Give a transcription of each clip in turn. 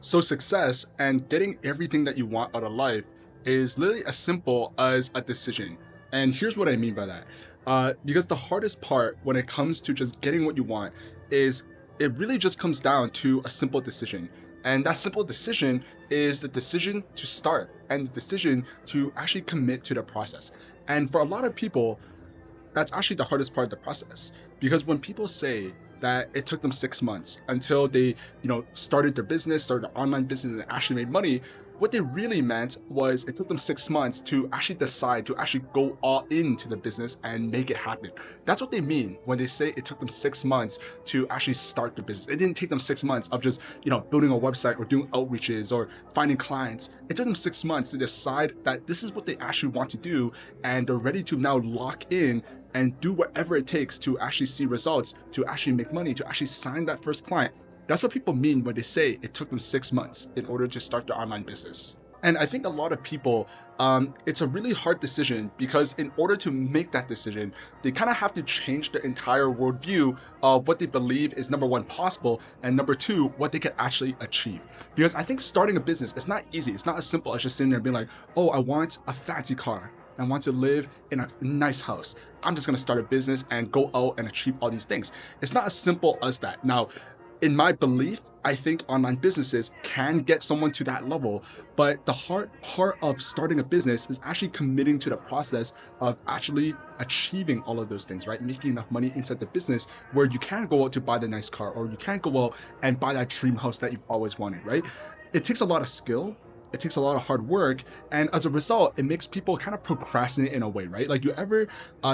So success and getting everything that you want out of life is literally as simple as a decision. And here's what I mean by that. Because the hardest part when it comes to just getting what you want is it really just comes down to a simple decision. And that simple decision is the decision to start and the decision to actually commit to the process. And for a lot of people, that's actually the hardest part of the process, because when people say that it took them 6 months until they started their business, started an online business, and actually made money, what they really meant was it took them 6 months to actually decide to actually go all into the business and make it happen. That's what they mean when they say it took them 6 months to actually start the business. It didn't take them 6 months of just building a website or doing outreaches or finding clients. It took them 6 months to decide that this is what they actually want to do, and they're ready to now lock in and do whatever it takes to actually see results, to actually make money, to actually sign that first client. That's what people mean when they say it took them 6 months in order to start their online business. And I think a lot of people, it's a really hard decision, because in order to make that decision, they kind of have to change their entire worldview of what they believe is number one, possible, and number two, what they can actually achieve. Because I think starting a business is not easy. It's not as simple as just sitting there and being like, oh, I want a fancy car. I want to live in a nice house. I'm just going to start a business and go out and achieve all these things. It's not as simple as that. Now, in my belief, I think online businesses can get someone to that level, but the hard part of starting a business is actually committing to the process of actually achieving all of those things, right? Making enough money inside the business where you can go out to buy the nice car, or you can go out and buy that dream house that you've always wanted, right? It takes a lot of skill. It takes a lot of hard work, and as a result, it makes people kind of procrastinate in a way, right? Like, you ever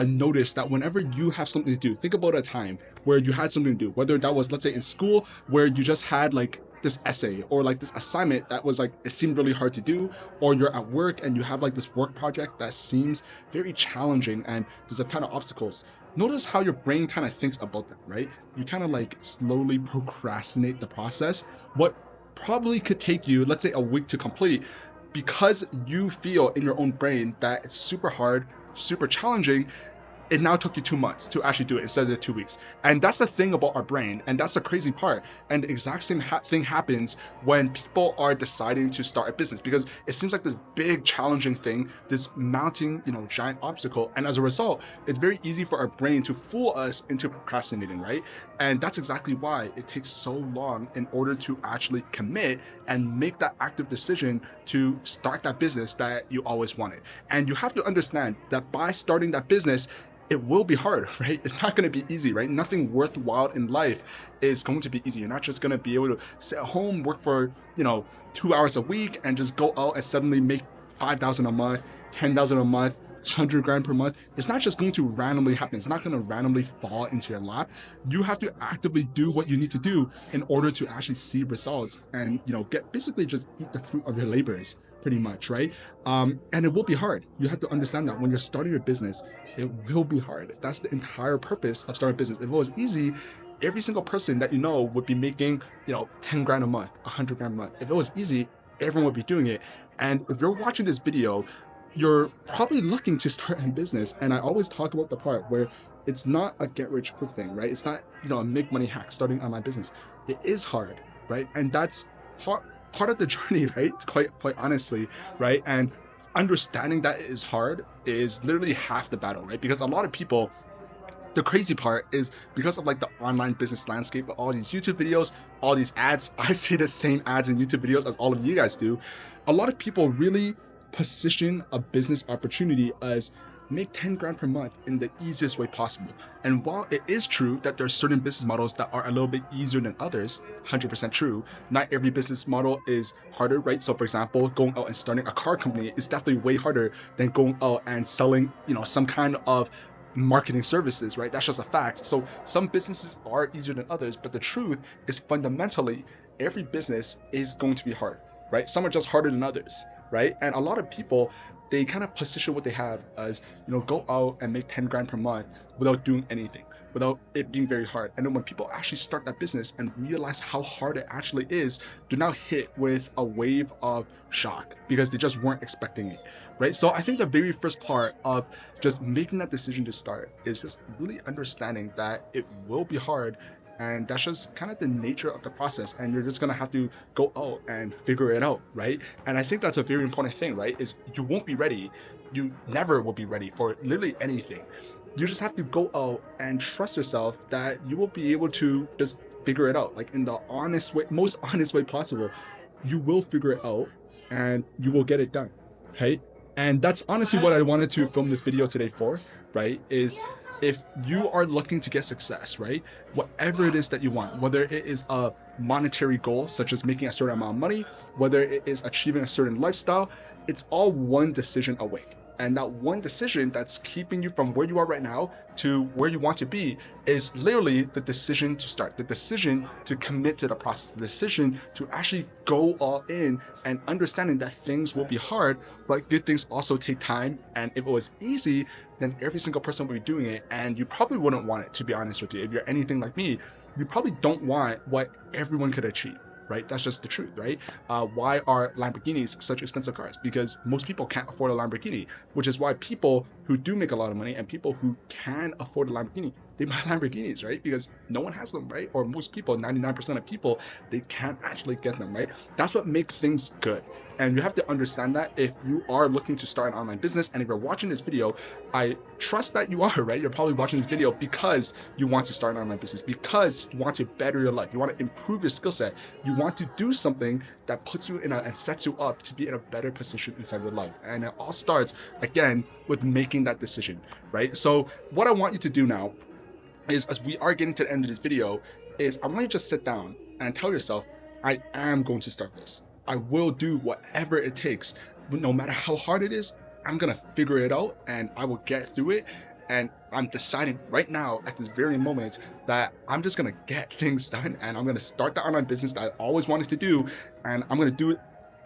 notice that whenever you have something to do, think about a time where you had something to do, whether that was, let's say, in school, where you just had like this essay or like this assignment that was like, it seemed really hard to do, or you're at work and you have like this work project that seems very challenging and there's a ton of obstacles. Notice how your brain kind of thinks about that, right? You kind of like slowly procrastinate the process. What probably could take you, let's say, a week to complete, because you feel in your own brain that it's super hard, super challenging, it now took you 2 months to actually do it instead of the 2 weeks. And that's the thing about our brain, and that's the crazy part. And the exact same thing happens when people are deciding to start a business, because it seems like this big challenging thing, this mounting, giant obstacle, and as a result, it's very easy for our brain to fool us into procrastinating, right? And that's exactly why it takes so long in order to actually commit and make that active decision to start that business that you always wanted. And you have to understand that by starting that business, it will be hard, right? It's not going to be easy, right? Nothing worthwhile in life is going to be easy. You're not just going to be able to sit at home, work for, 2 hours a week and just go out and suddenly make 5,000 a month, 10,000 a month, 100 grand per month. It's not just going to randomly happen. It's not going to randomly fall into your lap. You have to actively do what you need to do in order to actually see results and, get basically just eat the fruit of your labors, pretty much, right? And it will be hard. You have to understand that when you're starting a business, it will be hard. That's the entire purpose of starting a business. If it was easy, every single person that would be making, 10 grand a month, 100 grand a month. If it was easy, everyone would be doing it. And if you're watching this video, you're probably looking to start a business. And I always talk about the part where it's not a get rich quick thing, right? It's not, a make money hack starting online business. It is hard, right? And that's part of the journey, right? Quite honestly, right? And understanding that it is hard is literally half the battle, right? Because a lot of people, the crazy part is, because of like the online business landscape, all these YouTube videos, all these ads, I see the same ads and YouTube videos as all of you guys do. A lot of people really position a business opportunity as make 10 grand per month in the easiest way possible. And while it is true that there are certain business models that are a little bit easier than others, 100% true, not every business model is harder, right? So for example, going out and starting a car company is definitely way harder than going out and selling, some kind of marketing services, right? That's just a fact. So some businesses are easier than others, but the truth is, fundamentally, every business is going to be hard, right? Some are just harder than others, right? And a lot of people, they kind of position what they have as, go out and make 10 grand per month without doing anything, without it being very hard. And then when people actually start that business and realize how hard it actually is, they're now hit with a wave of shock because they just weren't expecting it, right? So I think the very first part of just making that decision to start is just really understanding that it will be hard, And that's just kind of the nature of the process. And you're just gonna have to go out and figure it out, right? And I think that's a very important thing, right? Is you won't be ready. You never will be ready for literally anything. You just have to go out and trust yourself that you will be able to just figure it out, like in the honest way, most honest way possible. You will figure it out and you will get it done, right? And that's honestly what I wanted to film this video today for, right? Is if you are looking to get success, right? Whatever it is that you want, whether it is a monetary goal, such as making a certain amount of money, whether it is achieving a certain lifestyle, it's all one decision away. And that one decision that's keeping you from where you are right now to where you want to be is literally the decision to start, the decision to commit to the process, the decision to actually go all in, and understanding that things will be hard, but good things also take time. And if it was easy, then every single person would be doing it. And you probably wouldn't want it, to be honest with you. If you're anything like me, you probably don't want what everyone could achieve. Right? That's just the truth, right? Why are Lamborghinis such expensive cars? Because most people can't afford a Lamborghini, which is why people who do make a lot of money and people who can afford a Lamborghini, they buy Lamborghinis, right? Because no one has them, right? Or most people, 99% of people, they can't actually get them, right? That's what makes things good. And you have to understand that if you are looking to start an online business, and if you're watching this video, I trust that you are, right? You're probably watching this video because you want to start an online business, because you want to better your life, you want to improve your skill set, you want to do something that puts you in and sets you up to be in a better position inside your life. And it all starts, again, with making that decision, right? So what I want you to do now is, as we are getting to the end of this video, is I want you to just sit down and tell yourself, I am going to start this. I will do whatever it takes. No matter how hard it is, I'm gonna figure it out and I will get through it. And I'm deciding right now at this very moment that I'm just gonna get things done, and I'm gonna start the online business that I always wanted to do, and I'm gonna do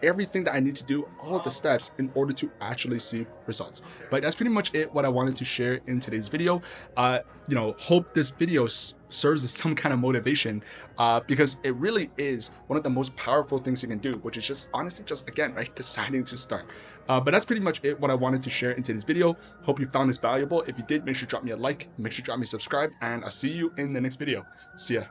everything that I need to do, all of the steps in order to actually see results. But that's pretty much it, what I wanted to share in today's video. Hope this video serves as some kind of motivation, because it really is one of the most powerful things you can do, which is just honestly just, again, right, deciding to start. But that's pretty much it, what I wanted to share in today's video. Hope you found this valuable. If you did, make sure to drop me a like, make sure to drop me a subscribe, and I'll see you in the next video. See ya.